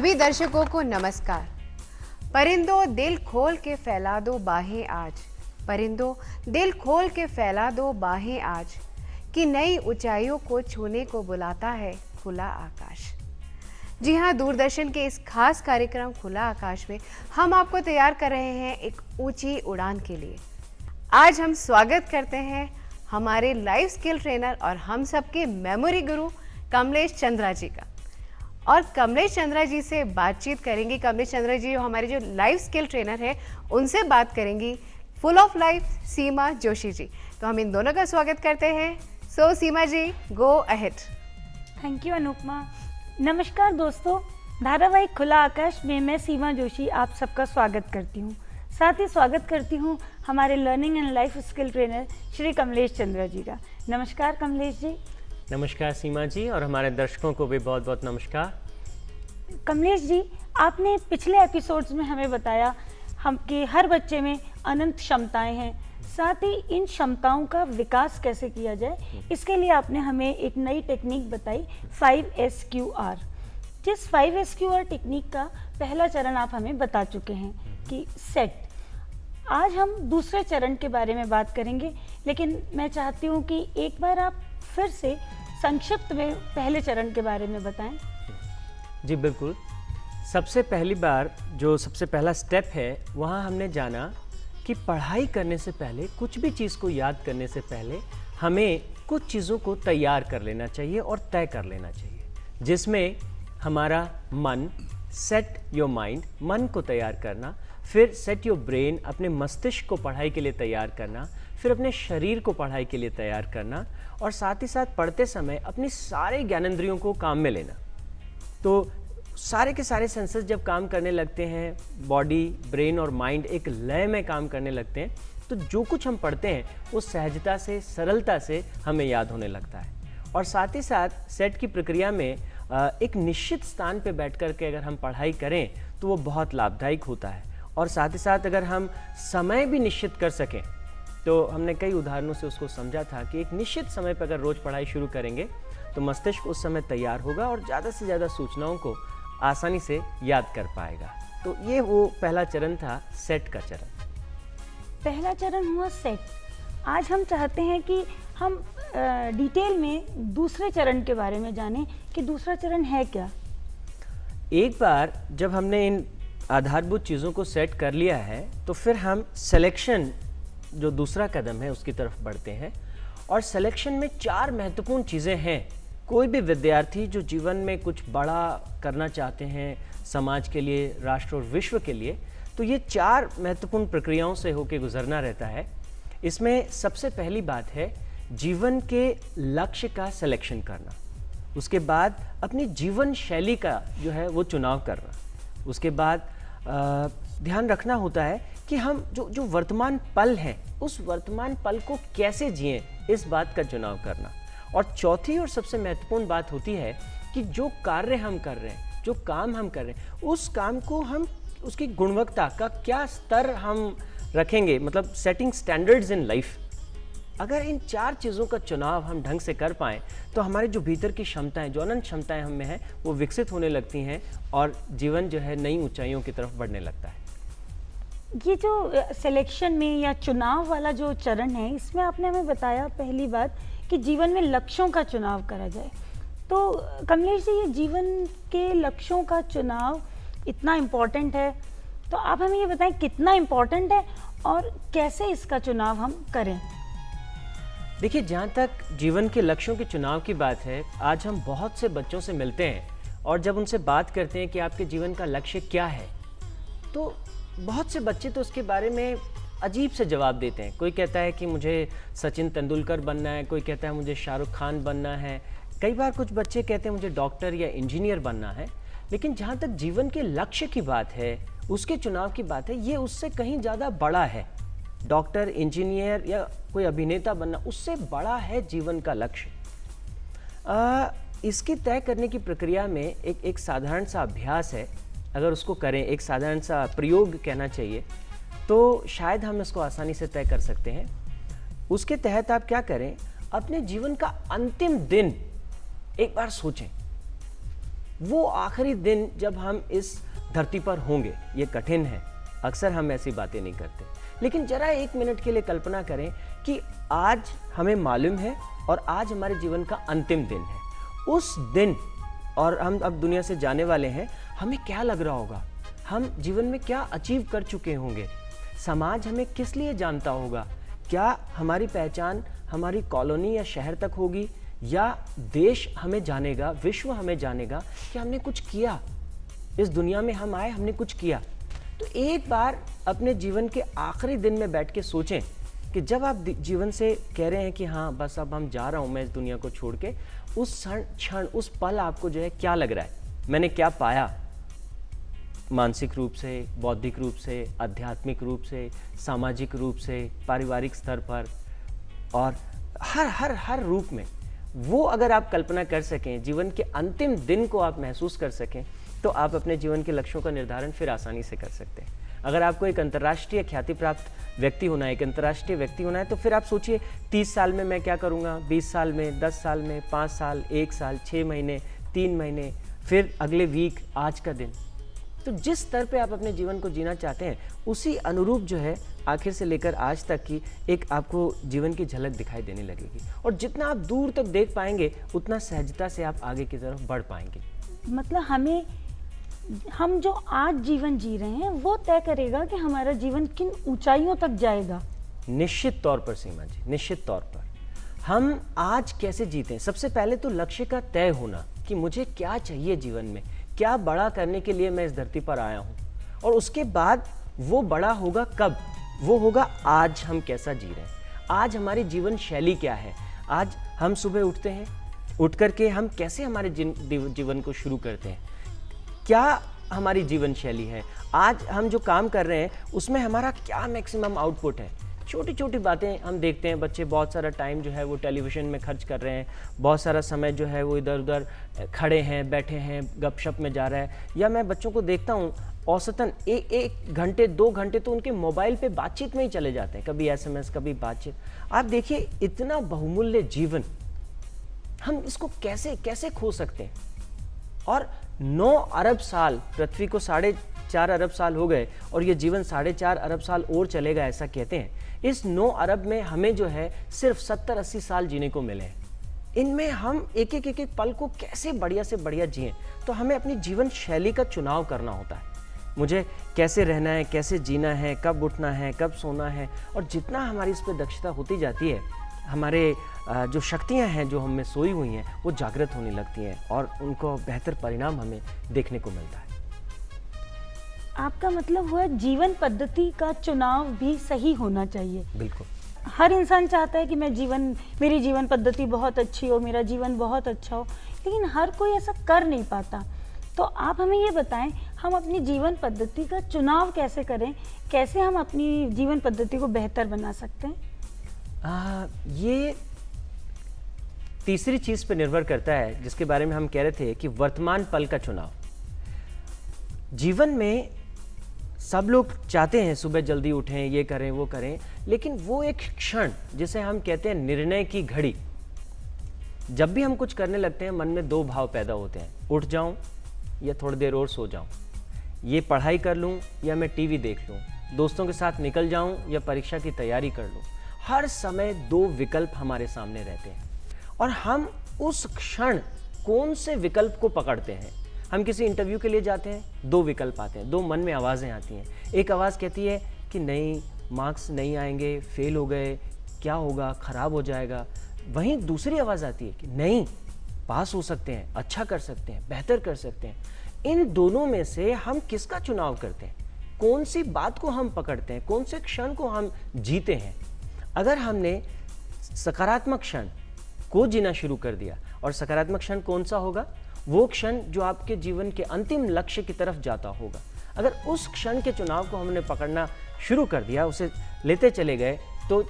सभी दर्शकों को नमस्कार। परिंदों दिल खोल के फैला दो बाहें आज, परिंदों दिल खोल के फैला दो बाहें आज, कि नई ऊंचाइयों को छूने को बुलाता है खुला आकाश। जी हाँ, दूरदर्शन के इस खास कार्यक्रम खुला आकाश में हम आपको तैयार कर रहे हैं एक ऊंची उड़ान के लिए। आज हम स्वागत करते हैं हमारे लाइफ स्किल ट्रेनर और हम सबके मेमोरी गुरु कमलेश चंद्रा जी का। और कमलेश चंद्रा जी से बातचीत करेंगी। कमलेश चंद्रा जी हमारे जो लाइफ स्किल ट्रेनर है उनसे बात करेंगी full of life Seema Joshi ji. तो हम इन दोनों का स्वागत करते हैं। So Seema ji, go ahead. Thank you Anupama. नमस्कार दोस्तों, धारावाहिक खुला आकाश में मैं सीमा जोशी आप सबका स्वागत करती हूँ। साथ ही स्वागत करती हूँ हमारे learning and life skill trainer Shri Kamlesh Chandra ji का। नमस्कार कमलेश जी। नमस्कार सीमा जी, और हमारे दर्शकों को भी बहुत बहुत नमस्कार। कमलेश जी, आपने पिछले एपिसोड्स में हमें बताया हम कि हर बच्चे में अनंत क्षमताएं हैं, साथ ही इन क्षमताओं का विकास कैसे किया जाए इसके लिए आपने हमें एक नई टेक्निक बताई 5SQR। जिस 5SQR टेक्निक का पहला चरण आप हमें बता चुके हैं कि सेट। आज हम दूसरे चरण के बारे में बात करेंगे, लेकिन मैं चाहती हूँ कि एक बार आप फिर से संक्षिप्त में पहले चरण के बारे में बताएं। जी बिल्कुल। सबसे पहली बार जो सबसे पहला स्टेप है वहाँ हमने जाना कि पढ़ाई करने से पहले, कुछ भी चीज़ को याद करने से पहले हमें कुछ चीज़ों को तैयार कर लेना चाहिए और तय कर लेना चाहिए, जिसमें हमारा मन, सेट योर माइंड, मन को तैयार करना, फिर सेट योर ब्रेन, अपने मस्तिष्क को पढ़ाई के लिए तैयार करना, फिर अपने शरीर को पढ़ाई के लिए तैयार करना, और साथ ही साथ पढ़ते समय अपनी सारे ज्ञानेंद्रियों को काम में लेना। तो सारे के सारे सेंसर्स जब काम करने लगते हैं, बॉडी, ब्रेन और माइंड एक लय में काम करने लगते हैं, तो जो कुछ हम पढ़ते हैं वो सहजता से, सरलता से हमें याद होने लगता है। और साथ ही साथ सेट की प्रक्रिया में एक निश्चित स्थान पे बैठ कर के अगर हम पढ़ाई करें तो वो बहुत लाभदायक होता है। और साथ ही साथ अगर हम समय भी निश्चित कर सकें, तो हमने कई उदाहरणों से उसको समझा था कि एक निश्चित समय पर अगर रोज़ पढ़ाई शुरू करेंगे तो मस्तिष्क उस समय तैयार होगा और ज़्यादा से ज़्यादा सूचनाओं को आसानी से याद कर पाएगा। तो ये वो पहला चरण था, सेट का चरण। पहला चरण हुआ सेट। आज हम चाहते हैं कि हम डिटेल में दूसरे चरण के बारे में जानें कि दूसरा चरण है क्या। एक बार जब हमने इन आधारभूत चीज़ों को सेट कर लिया है तो फिर हम सिलेक्शन, जो दूसरा कदम है, उसकी तरफ बढ़ते हैं। और सिलेक्शन में 4 महत्वपूर्ण चीज़ें हैं। कोई भी विद्यार्थी जो जीवन में कुछ बड़ा करना चाहते हैं, समाज के लिए, राष्ट्र और विश्व के लिए, तो ये 4 महत्वपूर्ण प्रक्रियाओं से होकर गुजरना रहता है। इसमें सबसे पहली बात है जीवन के लक्ष्य का सिलेक्शन करना। उसके बाद अपनी जीवन शैली का जो है वो चुनाव करना। उसके बाद ध्यान रखना होता है कि हम जो वर्तमान पल है उस वर्तमान पल को कैसे जिएं, इस बात का चुनाव करना। और चौथी और सबसे महत्वपूर्ण बात होती है कि जो कार्य हम कर रहे हैं, जो काम हम कर रहे हैं, उस काम को हम, उसकी गुणवत्ता का क्या स्तर हम रखेंगे, मतलब सेटिंग स्टैंडर्ड्स इन लाइफ। अगर इन 4 चीज़ों का चुनाव हम ढंग से कर पाएँ तो हमारे जो भीतर की क्षमताएं, जो अनंत क्षमताएं हम में हैं, वो विकसित होने लगती हैं और जीवन जो है नई ऊंचाइयों की तरफ बढ़ने लगता है। ये जो सिलेक्शन में या चुनाव वाला जो चरण है, इसमें आपने हमें बताया पहली बात कि जीवन में लक्ष्यों का चुनाव करा जाए। तो कमलेश जी, ये जीवन के लक्ष्यों का चुनाव इतना इम्पोर्टेंट है, तो आप हमें ये बताएं कितना इम्पोर्टेंट है और कैसे इसका चुनाव हम करें। देखिए, जहाँ तक जीवन के लक्ष्यों के चुनाव की बात है, आज हम बहुत से बच्चों से मिलते हैं और जब उनसे बात करते हैं कि आपके जीवन का लक्ष्य क्या है, तो बहुत से बच्चे तो उसके बारे में अजीब से जवाब देते हैं। कोई कहता है कि मुझे सचिन तेंदुलकर बनना है, कोई कहता है मुझे शाहरुख खान बनना है, कई बार कुछ बच्चे कहते हैं मुझे डॉक्टर या इंजीनियर बनना है। लेकिन जहाँ तक जीवन के लक्ष्य की बात है, उसके चुनाव की बात है, ये उससे कहीं ज़्यादा बड़ा है। डॉक्टर, इंजीनियर या कोई अभिनेता बनना, उससे बड़ा है जीवन का लक्ष्य। इसकी तय करने की प्रक्रिया में एक साधारण सा अभ्यास है। अगर उसको करें, एक साधारण सा प्रयोग कहना चाहिए, तो शायद हम इसको आसानी से तय कर सकते हैं। उसके तहत आप क्या करें, अपने जीवन का अंतिम दिन एक बार सोचें वो आखिरी दिन जब हम इस धरती पर होंगे। ये कठिन है, अक्सर हम ऐसी बातें नहीं करते, लेकिन जरा 1 मिनट के लिए कल्पना करें कि आज हमें मालूम है और आज हमारे जीवन का अंतिम दिन है। उस दिन और हम अब दुनिया से जाने वाले हैं, हमें क्या लग रहा होगा? हम जीवन में क्या अचीव कर चुके होंगे? समाज हमें किस लिए जानता होगा? क्या हमारी पहचान हमारी कॉलोनी या शहर तक होगी, या देश हमें जानेगा, विश्व हमें जानेगा कि हमने कुछ किया, इस दुनिया में हम आए, हमने कुछ किया। तो एक बार अपने जीवन के आखिरी दिन में बैठ के सोचें कि जब आप जीवन से कह रहे हैं कि हाँ बस अब हम जा रहा हूँ मैं इस दुनिया को छोड़ के, उस क्षण उस पल आपको जो है क्या लग रहा है? मैंने क्या पाया? मानसिक रूप से, बौद्धिक रूप से, आध्यात्मिक रूप से, सामाजिक रूप से, पारिवारिक स्तर पर, और हर रूप में। वो अगर आप कल्पना कर सकें, जीवन के अंतिम दिन को आप महसूस कर सकें, तो आप अपने जीवन के लक्ष्यों का निर्धारण फिर आसानी से कर सकते हैं। अगर आपको एक अंतर्राष्ट्रीय ख्याति प्राप्त व्यक्ति होना है, एक अंतर्राष्ट्रीय व्यक्ति होना है, तो फिर आप सोचिए 30 साल में मैं क्या करूँगा, 20 साल में, 10 साल में, 5 साल, 1 साल, 6 महीने, 3 महीने, फिर अगले वीक, आज का दिन। तो जिस स्तर पे आप अपने जीवन को जीना चाहते हैं, उसी अनुरूप जो है आखिर से लेकर आज तक की एक आपको जीवन की झलक दिखाई देने लगेगी। और जितना आप दूर तक देख पाएंगे, उतना सहजता से आप आगे की तरफ बढ़ पाएंगे। मतलब हम जो आज जीवन जी रहे हैं वो तय करेगा कि हमारा जीवन किन ऊंचाइयों तक जाएगा। निश्चित तौर पर सीमा जी, निश्चित तौर पर। हम आज कैसे जीते हैं, सबसे पहले तो लक्ष्य का तय होना कि मुझे क्या चाहिए जीवन में, क्या बड़ा करने के लिए मैं इस धरती पर आया हूँ। और उसके बाद वो बड़ा होगा कब? वो होगा आज हम कैसा जी रहे हैं, आज हमारी जीवन शैली क्या है, आज हम सुबह उठते हैं, उठ करके हम कैसे हमारे जीवन को शुरू करते हैं, क्या हमारी जीवन शैली है, आज हम जो काम कर रहे हैं उसमें हमारा क्या मैक्सिमम आउटपुट है। छोटी छोटी बातें हम देखते हैं, बच्चे बहुत सारा टाइम जो है वो टेलीविज़न में खर्च कर रहे हैं, बहुत सारा समय जो है वो इधर उधर खड़े हैं, बैठे हैं, गपशप में जा रहा है। या मैं बच्चों को देखता हूँ औसतन 1 घंटे 2 घंटे तो उनके मोबाइल पे बातचीत में ही चले जाते हैं, कभी SMS, कभी बातचीत। आप देखिए इतना बहुमूल्य जीवन हम इसको कैसे कैसे खो सकते हैं। और 9 अरब साल, पृथ्वी को 4.5 अरब साल हो गए और ये जीवन 4.5 अरब साल और चलेगा ऐसा कहते हैं। इस 9 अरब में हमें जो है सिर्फ 70-80 साल जीने को मिले हैं। इनमें हम एक एक पल को कैसे बढ़िया से बढ़िया जिएं, तो हमें अपनी जीवन शैली का चुनाव करना होता है। मुझे कैसे रहना है, कैसे जीना है, कब उठना है, कब सोना है। और जितना हमारी इस पर दक्षता होती जाती है, हमारे जो शक्तियां हैं जो हमें सोई हुई हैं वो जागृत होने लगती हैं और उनको बेहतर परिणाम हमें देखने को मिलता है। आपका मतलब हुआ जीवन पद्धति का चुनाव भी सही होना चाहिए। बिल्कुल। हर इंसान चाहता है कि मेरी जीवन पद्धति बहुत अच्छी हो, मेरा जीवन बहुत अच्छा हो, लेकिन हर कोई ऐसा कर नहीं पाता। तो आप हमें ये बताएं, हम अपनी जीवन पद्धति का चुनाव कैसे करें, कैसे हम अपनी जीवन पद्धति को बेहतर बना सकते हैं? ये तीसरी चीज पर निर्भर करता है जिसके बारे में हम कह रहे थे कि वर्तमान पल का चुनाव। जीवन में सब लोग चाहते हैं सुबह जल्दी उठें, ये करें, वो करें, लेकिन वो एक क्षण जिसे हम कहते हैं निर्णय की घड़ी, जब भी हम कुछ करने लगते हैं मन में 2 भाव पैदा होते हैं, उठ जाऊं या थोड़ी देर और सो जाऊं, ये पढ़ाई कर लूं या मैं टीवी देख लूं, दोस्तों के साथ निकल जाऊं या परीक्षा की तैयारी कर लूं। हर समय 2 विकल्प हमारे सामने रहते हैं और हम उस क्षण कौन से विकल्प को पकड़ते हैं। हम किसी इंटरव्यू के लिए जाते हैं, 2 विकल्प आते हैं, 2 मन में आवाज़ें आती हैं। एक आवाज़ कहती है कि नहीं, मार्क्स नहीं आएंगे, फेल हो गए, क्या होगा, ख़राब हो जाएगा। वहीं दूसरी आवाज़ आती है कि नहीं, पास हो सकते हैं, अच्छा कर सकते हैं, बेहतर कर सकते हैं। इन दोनों में से हम किसका चुनाव करते हैं, कौन सी बात को हम पकड़ते हैं, कौन से क्षण को हम जीते हैं। अगर हमने सकारात्मक क्षण को जीना शुरू कर दिया, और सकारात्मक क्षण कौन सा होगा, वो क्षण जो आपके जीवन के अंतिम लक्ष्य की तरफ जाता होगा। अगर उस क्षण के चुनाव को हमने पकड़ना शुरू कर दिया, उसे लेते चले गए, तो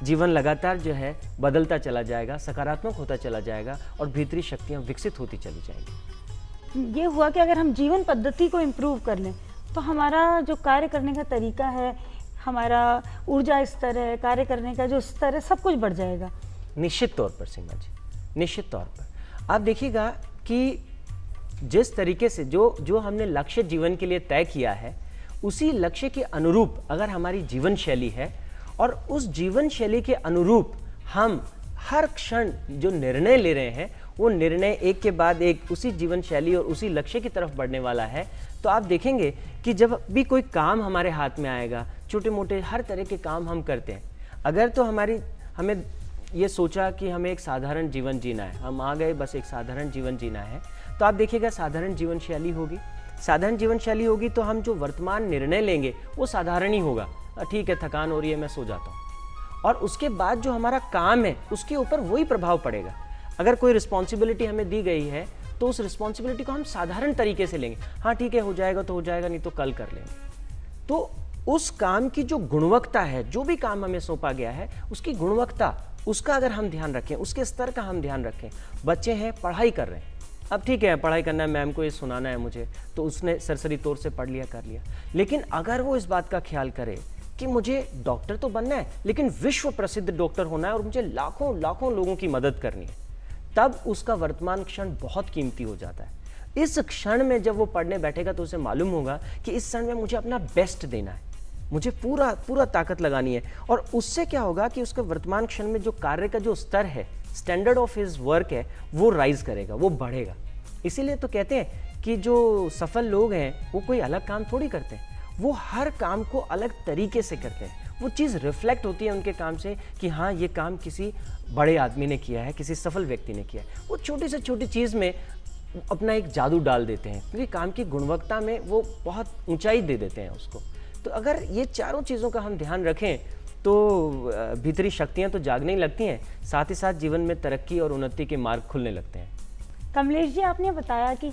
जीवन लगातार जो है बदलता चला जाएगा, सकारात्मक होता चला जाएगा और भीतरी शक्तियाँ विकसित होती चली जाएंगी। ये हुआ कि अगर हम जीवन पद्धति को इम्प्रूव कर लें तो हमारा जो कार्य करने का तरीका है, हमारा ऊर्जा स्तर है, कार्य करने का जो स्तर है, सब कुछ बढ़ जाएगा। निश्चित तौर पर सीमा जी, निश्चित तौर पर। आप देखिएगा कि जिस तरीके से जो हमने लक्ष्य जीवन के लिए तय किया है, उसी लक्ष्य के अनुरूप अगर हमारी जीवन शैली है और उस जीवन शैली के अनुरूप हम हर क्षण जो निर्णय ले रहे हैं वो निर्णय एक के बाद एक उसी जीवन शैली और उसी लक्ष्य की तरफ बढ़ने वाला है, तो आप देखेंगे कि जब भी कोई काम हमारे हाथ में आएगा, छोटे मोटे हर तरह के काम हम करते हैं, अगर तो हमें ये सोचा कि हमें एक साधारण जीवन जीना है, हम आ गए बस एक साधारण जीवन जीना है, तो आप देखिएगा साधारण जीवन शैली होगी। साधारण जीवन शैली होगी तो हम जो वर्तमान निर्णय लेंगे वो साधारण ही होगा, ठीक है थकान हो रही है मैं सो जाता हूँ, और उसके बाद जो हमारा काम है उसके ऊपर वही प्रभाव पड़ेगा। अगर कोई रिस्पॉन्सिबिलिटी हमें दी गई है तो उस रिस्पॉन्सिबिलिटी को हम साधारण तरीके से लेंगे, हाँ ठीक है हो जाएगा तो हो जाएगा, नहीं तो कल कर लेंगे। तो उस काम की जो गुणवत्ता है, जो भी काम हमें सौंपा गया है उसकी गुणवत्ता, उसका अगर हम ध्यान रखें, उसके स्तर का हम ध्यान रखें। बच्चे हैं पढ़ाई कर रहे हैं, अब ठीक है पढ़ाई करना है, मैम को ये सुनाना है मुझे, तो उसने सरसरी तौर से पढ़ लिया कर लिया, लेकिन अगर वो इस बात का ख्याल करे कि मुझे डॉक्टर तो बनना है लेकिन विश्व प्रसिद्ध डॉक्टर होना है और मुझे लाखों लाखों लोगों की मदद करनी है, तब उसका वर्तमान क्षण बहुत कीमती हो जाता है। इस क्षण में जब वो पढ़ने बैठेगा तो उसे मालूम होगा कि इस क्षण में मुझे अपना बेस्ट देना है, मुझे पूरा ताकत लगानी है, और उससे क्या होगा कि उसके वर्तमान क्षण में जो कार्य का जो स्तर है, स्टैंडर्ड ऑफ हिज वर्क है, वो राइज करेगा, वो बढ़ेगा। इसीलिए तो कहते हैं कि जो सफल लोग हैं वो कोई अलग काम थोड़ी करते हैं, वो हर काम को अलग तरीके से करते हैं। वो चीज़ रिफ्लेक्ट होती है उनके काम से कि हाँ ये काम किसी बड़े आदमी ने किया है, किसी सफल व्यक्ति ने किया है। वो छोटी से छोटी चीज़ में अपना एक जादू डाल देते हैं, क्योंकि काम की गुणवत्ता में वो बहुत ऊंचाई दे देते हैं उसको। तो अगर ये चारों चीज़ों का हम ध्यान रखें तो भीतरी शक्तियाँ तो जागने ही लगती हैं, साथ ही साथ जीवन में तरक्की और उन्नति के मार्ग खुलने लगते हैं। कमलेश जी, आपने बताया कि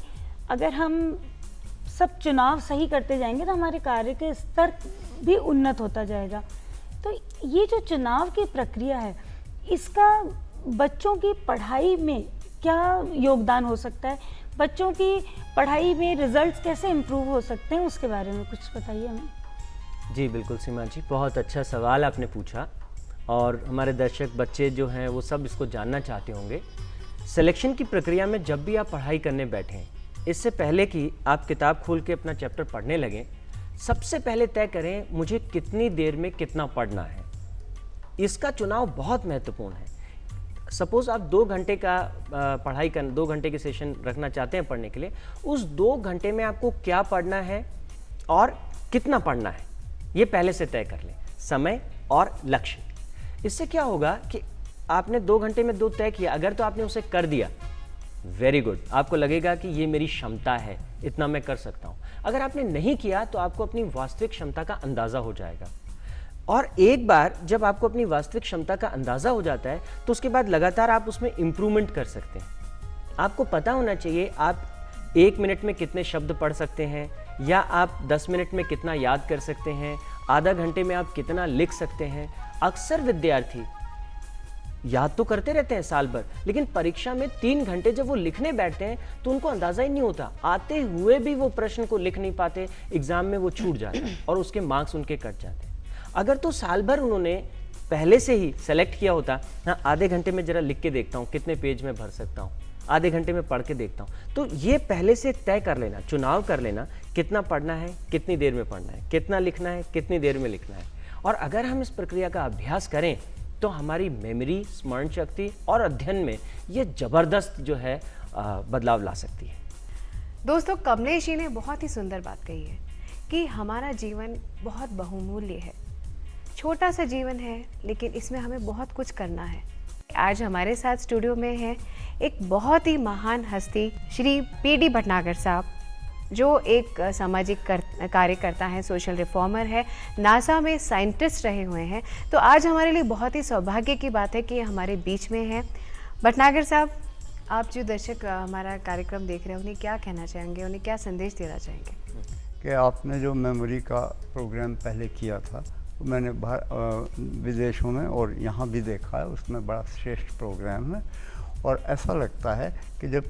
अगर हम सब चुनाव सही करते जाएंगे तो हमारे कार्य के स्तर भी उन्नत होता जाएगा। तो ये जो चुनाव की प्रक्रिया है, इसका बच्चों की पढ़ाई में क्या योगदान हो सकता है? बच्चों की पढ़ाई में रिजल्ट्स कैसे इम्प्रूव हो सकते हैं, उसके बारे में कुछ बताइए हमें। जी बिल्कुल सीमा जी, बहुत अच्छा सवाल आपने पूछा, और हमारे दर्शक बच्चे जो हैं वो सब इसको जानना चाहते होंगे। सिलेक्शन की प्रक्रिया में जब भी आप पढ़ाई करने बैठें, इससे पहले कि आप किताब खोल के अपना चैप्टर पढ़ने लगें, सबसे पहले तय करें मुझे कितनी देर में कितना पढ़ना है। इसका चुनाव बहुत महत्वपूर्ण है। सपोज आप 2 घंटे का पढ़ाई कर 2 घंटे की सेशन रखना चाहते हैं पढ़ने के लिए, उस 2 घंटे में आपको क्या पढ़ना है और कितना पढ़ना है, ये पहले से तय कर लें, समय और लक्ष्य। इससे क्या होगा कि आपने 2 घंटे में 2 तय किया, अगर तो आपने उसे कर दिया, वेरी गुड, आपको लगेगा कि ये मेरी क्षमता है, इतना मैं कर सकता हूँ। अगर आपने नहीं किया तो आपको अपनी वास्तविक क्षमता का अंदाज़ा हो जाएगा, और एक बार जब आपको अपनी वास्तविक क्षमता का अंदाज़ा हो जाता है तो उसके बाद लगातार आप उसमें इम्प्रूवमेंट कर सकते हैं। आपको पता होना चाहिए आप 1 मिनट में कितने शब्द पढ़ सकते हैं, या आप 10 मिनट में कितना याद कर सकते हैं, आधा घंटे में आप कितना लिख सकते हैं। अक्सर विद्यार्थी याद तो करते रहते हैं साल भर, लेकिन परीक्षा में 3 घंटे जब वो लिखने बैठते हैं तो उनको अंदाजा ही नहीं होता, आते हुए भी वो प्रश्न को लिख नहीं पाते, एग्जाम में वो छूट जाते हैं और उसके मार्क्स उनके कट जाते हैं। अगर तो साल भर उन्होंने पहले से ही सेलेक्ट किया होता, हाँ आधे घंटे में जरा लिख के देखता हूँ कितने पेज में भर सकता हूँ, आधे घंटे में पढ़ के देखता हूँ, तो ये पहले से तय कर लेना, चुनाव कर लेना, कितना पढ़ना है, कितनी देर में पढ़ना है, कितना लिखना है, कितनी देर में लिखना है। और अगर हम इस प्रक्रिया का अभ्यास करें तो हमारी मेमोरी, स्मरण शक्ति और अध्ययन में ये ज़बरदस्त जो है बदलाव ला सकती है। दोस्तों, कमलेश जी ने बहुत ही सुंदर बात कही है कि हमारा जीवन बहुत बहुमूल्य है, छोटा सा जीवन है, लेकिन इसमें हमें बहुत कुछ करना है। आज हमारे साथ स्टूडियो में है एक बहुत ही महान हस्ती, श्री पी.डी. भटनागर साहब, जो एक सामाजिक कार्यकर्ता हैं, सोशल रिफॉर्मर है, नासा में साइंटिस्ट रहे हुए हैं। तो आज हमारे लिए बहुत ही सौभाग्य की बात है कि हमारे बीच में हैं भटनागर साहब। आप जो दर्शक हमारा कार्यक्रम देख रहे हैं उन्हें क्या कहना चाहेंगे, उन्हें क्या संदेश देना चाहेंगे? कि आपने जो मेमोरी का प्रोग्राम पहले किया था, मैंने विदेशों में और यहाँ भी देखा है, उसमें बड़ा श्रेष्ठ प्रोग्राम है। और ऐसा लगता है कि जब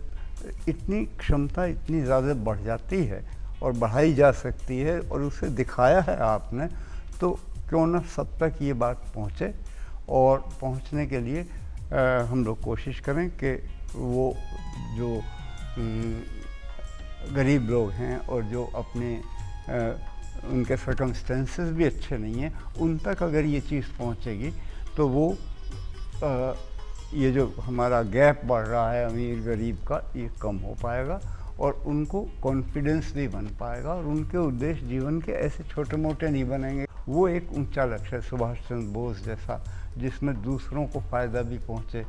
इतनी क्षमता इतनी ज़्यादा बढ़ जाती है और बढ़ाई जा सकती है और उसे दिखाया है आपने, तो क्यों ना सब तक ये बात पहुँचे, और पहुँचने के लिए हम लोग कोशिश करें कि वो जो गरीब लोग हैं और जो अपने उनके सर्कमस्टेंसेस भी अच्छे नहीं हैं, उन तक अगर ये चीज़ पहुंचेगी तो वो ये जो हमारा गैप बढ़ रहा है अमीर गरीब का, ये कम हो पाएगा और उनको कॉन्फिडेंस भी बन पाएगा और उनके उद्देश्य जीवन के ऐसे छोटे मोटे नहीं बनेंगे। वो एक ऊंचा लक्ष्य है सुभाष चंद्र बोस जैसा, जिसमें दूसरों को फ़ायदा भी पहुँचे।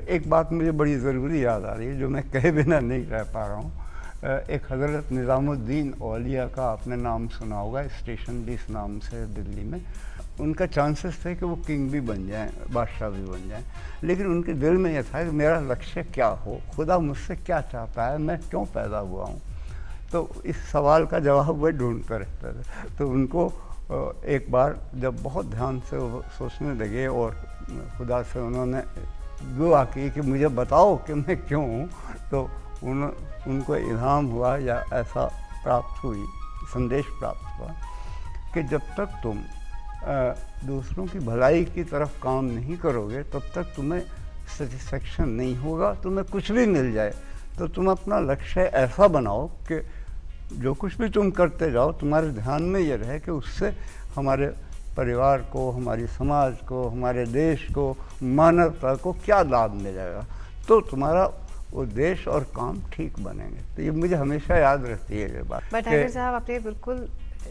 एक बात मुझे बड़ी ज़रूरी याद आ रही है जो मैं कहे बिना नहीं रह पा रहा हूँ। एक हज़रत निज़ामुद्दीन औलिया का आपने नाम सुना होगा, स्टेशन भी इस नाम से दिल्ली में। उनका चांसेस थे कि वो किंग भी बन जाएं, बादशाह भी बन जाएं, लेकिन उनके दिल में यह था कि मेरा लक्ष्य क्या हो, खुदा मुझसे क्या चाहता है, मैं क्यों पैदा हुआ हूँ। तो इस सवाल का जवाब वह ढूंढते रहते थे। तो उनको एक बार जब बहुत ध्यान से वो सोचने लगे और खुदा से उन्होंने दुआ की कि मुझे बताओ कि मैं क्यों हूँ, तो उनको इल्हाम हुआ या ऐसा प्राप्त हुई, संदेश प्राप्त हुआ कि जब तक तुम दूसरों की भलाई की तरफ काम नहीं करोगे तब तक तुम्हें सेटिस्फेक्शन नहीं होगा। तुम्हें कुछ भी मिल जाए तो तुम अपना लक्ष्य ऐसा बनाओ कि जो कुछ भी तुम करते जाओ तुम्हारे ध्यान में ये रहे कि उससे हमारे परिवार को, हमारी समाज को, हमारे देश को, मानवता को क्या लाभ मिलेगा, तो तुम्हारा उद्देश्य और काम ठीक बनेंगे। तो ये मुझे हमेशा याद रहती है ये बात। बट टाइगर साहब, आपने बिल्कुल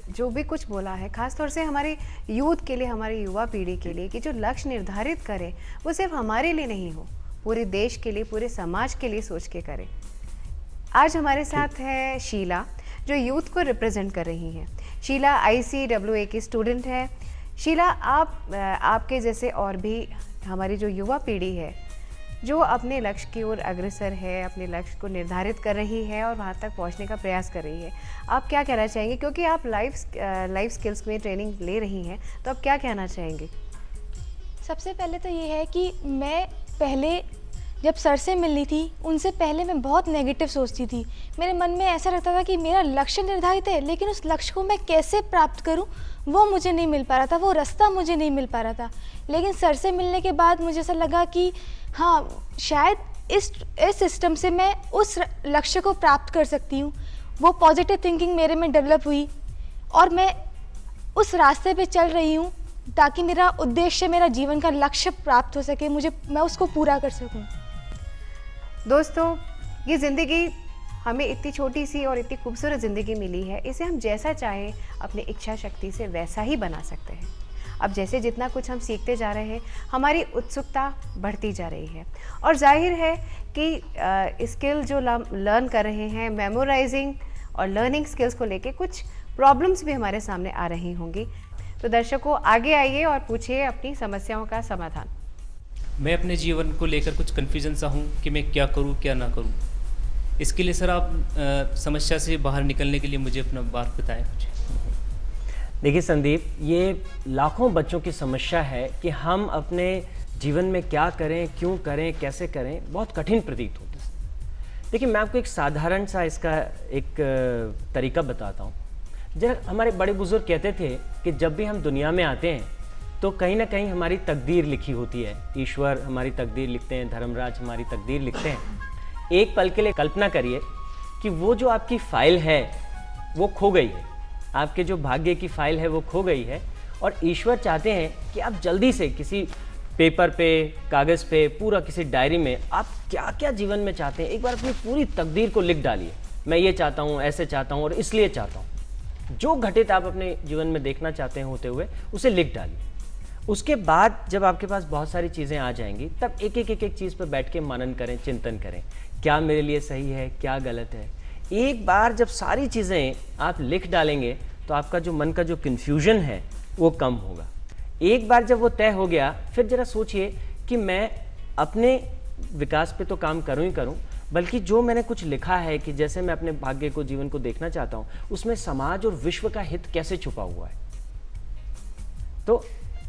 जो भी कुछ बोला है, खासतौर से हमारे यूथ के लिए, हमारी युवा पीढ़ी के लिए, कि जो लक्ष्य निर्धारित करें वो सिर्फ हमारे लिए नहीं हो, पूरे देश के लिए, पूरे समाज के लिए सोच के करें। आज हमारे साथ है शीला, जो यूथ को रिप्रेजेंट कर रही हैं। शीला ICWA की स्टूडेंट है। शीला, आपके जैसे और भी हमारी जो युवा पीढ़ी है जो अपने लक्ष्य की ओर अग्रसर है, अपने लक्ष्य को निर्धारित कर रही है और वहाँ तक पहुँचने का प्रयास कर रही है, आप क्या कहना चाहेंगे? क्योंकि आप लाइफ स्किल्स में ट्रेनिंग ले रही हैं, तो आप क्या कहना चाहेंगे? सबसे पहले तो ये है कि मैं पहले जब सर से मिलनी थी उनसे पहले मैं बहुत नेगेटिव सोचती थी। मेरे मन में ऐसा लगता था कि मेरा लक्ष्य निर्धारित है, लेकिन उस लक्ष्य को मैं कैसे प्राप्त करूं वो मुझे नहीं मिल पा रहा था, वो रास्ता मुझे नहीं मिल पा रहा था। लेकिन सर से मिलने के बाद मुझे ऐसा लगा कि हाँ, शायद इस सिस्टम से मैं उस लक्ष्य को प्राप्त कर सकती हूँ। वो पॉजिटिव थिंकिंग मेरे में डेवलप हुई और मैं उस रास्ते पे चल रही हूँ ताकि मेरा उद्देश्य, मेरा जीवन का लक्ष्य प्राप्त हो सके, मैं उसको पूरा कर सकूँ। दोस्तों, ये ज़िंदगी हमें इतनी छोटी सी और इतनी खूबसूरत ज़िंदगी मिली है, इसे हम जैसा चाहें अपनी इच्छा शक्ति से वैसा ही बना सकते हैं। अब जैसे जितना कुछ हम सीखते जा रहे हैं, हमारी उत्सुकता बढ़ती जा रही है और जाहिर है कि स्किल जो लर्न कर रहे हैं, मेमोराइजिंग और लर्निंग स्किल्स को लेके कुछ प्रॉब्लम्स भी हमारे सामने आ रही होंगी। तो दर्शकों, आगे आइए और पूछिए अपनी समस्याओं का समाधान। मैं अपने जीवन को लेकर कुछ कन्फ्यूजन सा हूँ कि मैं क्या करूँ क्या ना करूँ। इसके लिए सर आप समस्या से बाहर निकलने के लिए मुझे अपना बात बताएं कुछ। देखिए संदीप, ये लाखों बच्चों की समस्या है कि हम अपने जीवन में क्या करें, क्यों करें, कैसे करें, बहुत कठिन प्रतीत होता है। देखिए, मैं आपको एक साधारण सा इसका एक तरीका बताता हूँ। जब हमारे बड़े बुजुर्ग कहते थे कि जब भी हम दुनिया में आते हैं तो कहीं ना कहीं हमारी तकदीर लिखी होती है। ईश्वर हमारी तकदीर लिखते हैं, धर्मराज हमारी तकदीर लिखते हैं। एक पल के लिए कल्पना करिए कि वो जो आपकी फाइल है वो खो गई है, आपके जो भाग्य की फाइल है वो खो गई है और ईश्वर चाहते हैं कि आप जल्दी से किसी पेपर पे, कागज़ पे, पूरा किसी डायरी में आप क्या क्या जीवन में चाहते हैं, एक बार अपनी पूरी तकदीर को लिख डालिए। मैं ये चाहता हूँ, ऐसे चाहता हूँ और इसलिए चाहता हूँ। जो घटित आप अपने जीवन में देखना चाहते हैं होते हुए, उसे लिख डालिए। उसके बाद जब आपके पास बहुत सारी चीज़ें आ जाएंगी, तब एक एक चीज़ पर बैठ के मनन करें, चिंतन करें, क्या मेरे लिए सही है, क्या गलत है। एक बार जब सारी चीज़ें आप लिख डालेंगे तो आपका जो मन का जो कन्फ्यूजन है वो कम होगा। एक बार जब वो तय हो गया, फिर ज़रा सोचिए कि मैं अपने विकास पे तो काम करूँ ही करूँ, बल्कि जो मैंने कुछ लिखा है कि जैसे मैं अपने भाग्य को, जीवन को देखना चाहता हूँ, उसमें समाज और विश्व का हित कैसे छुपा हुआ है। तो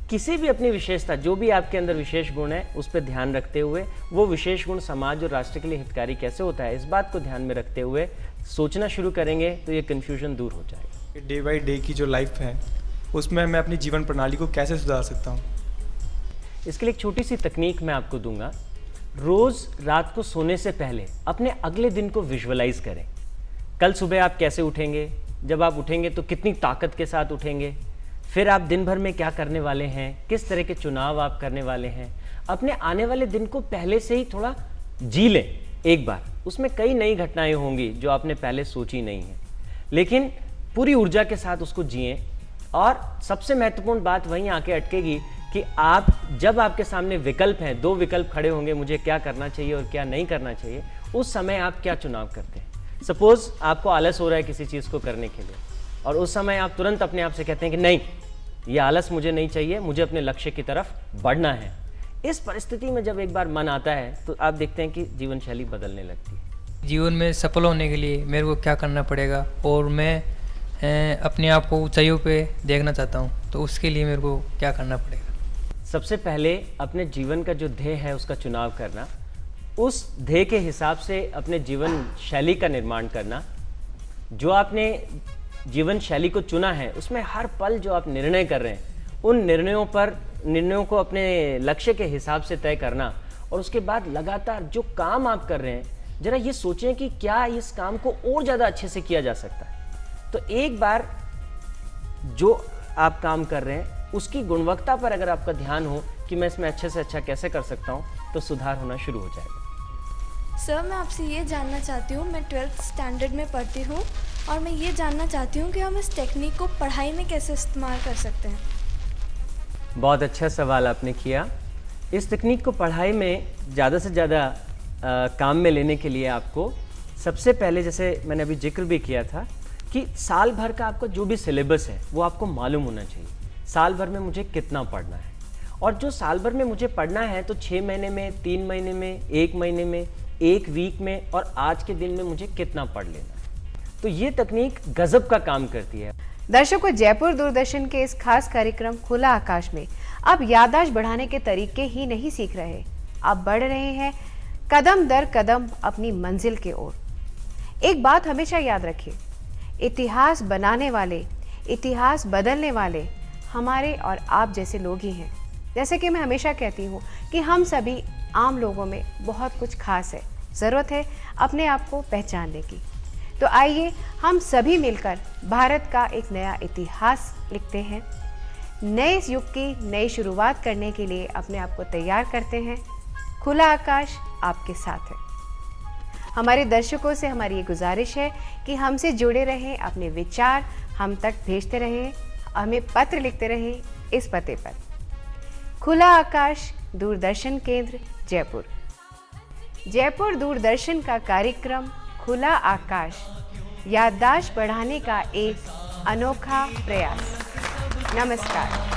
किसी भी अपनी विशेषता, जो भी आपके अंदर विशेष गुण है, उस पर ध्यान रखते हुए वो विशेष गुण समाज और राष्ट्र के लिए हितकारी कैसे होता है, इस बात को ध्यान में रखते हुए सोचना शुरू करेंगे तो ये कन्फ्यूजन दूर हो जाएगा। डे बाई डे की जो लाइफ है उसमें मैं अपनी जीवन प्रणाली को कैसे सुधार सकता हूँ? इसके लिए एक छोटी सी तकनीक मैं आपको दूंगा। रोज़ रात को सोने से पहले अपने अगले दिन को विजुअलाइज करें। कल सुबह आप कैसे उठेंगे, जब आप उठेंगे तो कितनी ताकत के साथ उठेंगे, फिर आप दिन भर में क्या करने वाले हैं, किस तरह के चुनाव आप करने वाले हैं। अपने आने वाले दिन को पहले से ही थोड़ा जी लें एक बार। उसमें कई नई घटनाएं होंगी जो आपने पहले सोची नहीं है, लेकिन पूरी ऊर्जा के साथ उसको जिएं। और सबसे महत्वपूर्ण बात वहीं आके अटकेगी कि आप जब आपके सामने विकल्प हैं, 2 विकल्प खड़े होंगे, मुझे क्या करना चाहिए और क्या नहीं करना चाहिए, उस समय आप क्या चुनाव करते हैं। सपोज आपको आलस हो रहा है किसी चीज़ को करने के लिए, और उस समय आप तुरंत अपने आप से कहते हैं कि नहीं, ये आलस मुझे नहीं चाहिए, मुझे अपने लक्ष्य की तरफ बढ़ना है। इस परिस्थिति में जब एक बार मन आता है तो आप देखते हैं कि जीवन शैली बदलने लगती है। जीवन में सफल होने के लिए मेरे को क्या करना पड़ेगा, और मैं अपने आप को ऊंचाइयों पे देखना चाहता हूँ, तो उसके लिए मेरे को क्या करना पड़ेगा। सबसे पहले अपने जीवन का जो ध्येय है उसका चुनाव करना, उस ध्येय के हिसाब से अपने जीवन शैली का निर्माण करना। जो आपने जीवन शैली को चुना है उसमें हर पल जो आप निर्णय कर रहे हैं, उन निर्णयों को अपने लक्ष्य के हिसाब से तय करना। और उसके बाद लगातार जो काम आप कर रहे हैं, जरा ये सोचें कि क्या इस काम को और ज़्यादा अच्छे से किया जा सकता है। तो एक बार जो आप काम कर रहे हैं उसकी गुणवत्ता पर अगर आपका ध्यान हो कि मैं इसमें अच्छे से अच्छा कैसे कर सकता हूँ, तो सुधार होना शुरू हो जाएगा। सर, मैं आपसे ये जानना चाहती हूँ, मैं 12th स्टैंडर्ड में पढ़ती हूँ और मैं ये जानना चाहती हूँ कि हम इस टेक्निक को पढ़ाई में कैसे इस्तेमाल कर सकते हैं। बहुत अच्छा सवाल आपने किया। इस तकनीक को पढ़ाई में ज़्यादा से ज़्यादा काम में लेने के लिए आपको सबसे पहले, जैसे मैंने अभी जिक्र भी किया था, कि साल भर का आपका जो भी सिलेबस है वो आपको मालूम होना चाहिए। साल भर में मुझे कितना पढ़ना है, और जो साल भर में मुझे पढ़ना है तो 6 महीने में, 3 महीने में, 1 महीने में, 1 वीक में और आज के दिन में मुझे कितना पढ़ लेना है। तो ये तकनीक गजब का काम करती है। दर्शकों, जयपुर दूरदर्शन के इस खास कार्यक्रम खुला आकाश में आप याददाश्त बढ़ाने के तरीके ही नहीं सीख रहे, आप बढ़ रहे हैं कदम दर कदम अपनी मंजिल के ओर। एक बात हमेशा याद रखिए, इतिहास बनाने वाले, इतिहास बदलने वाले हमारे और आप जैसे लोग ही हैं। जैसे कि मैं हमेशा कहती हूँ कि हम सभी आम लोगों में बहुत कुछ खास है, ज़रूरत है अपने आप को पहचानने की। तो आइए हम सभी मिलकर भारत का एक नया इतिहास लिखते हैं, नए युग की नई शुरुआत करने के लिए अपने आप को तैयार करते हैं। खुला आकाश आपके साथ है। हमारे दर्शकों से हमारी ये गुजारिश है कि हमसे जुड़े रहें, अपने विचार हम तक भेजते रहें, हमें पत्र लिखते रहें इस पते पर। खुला आकाश, दूरदर्शन केंद्र, जयपुर। जयपुर दूरदर्शन का कार्यक्रम खुला आकाश याददाश्त बढ़ाने का एक अनोखा प्रयास। नमस्कार।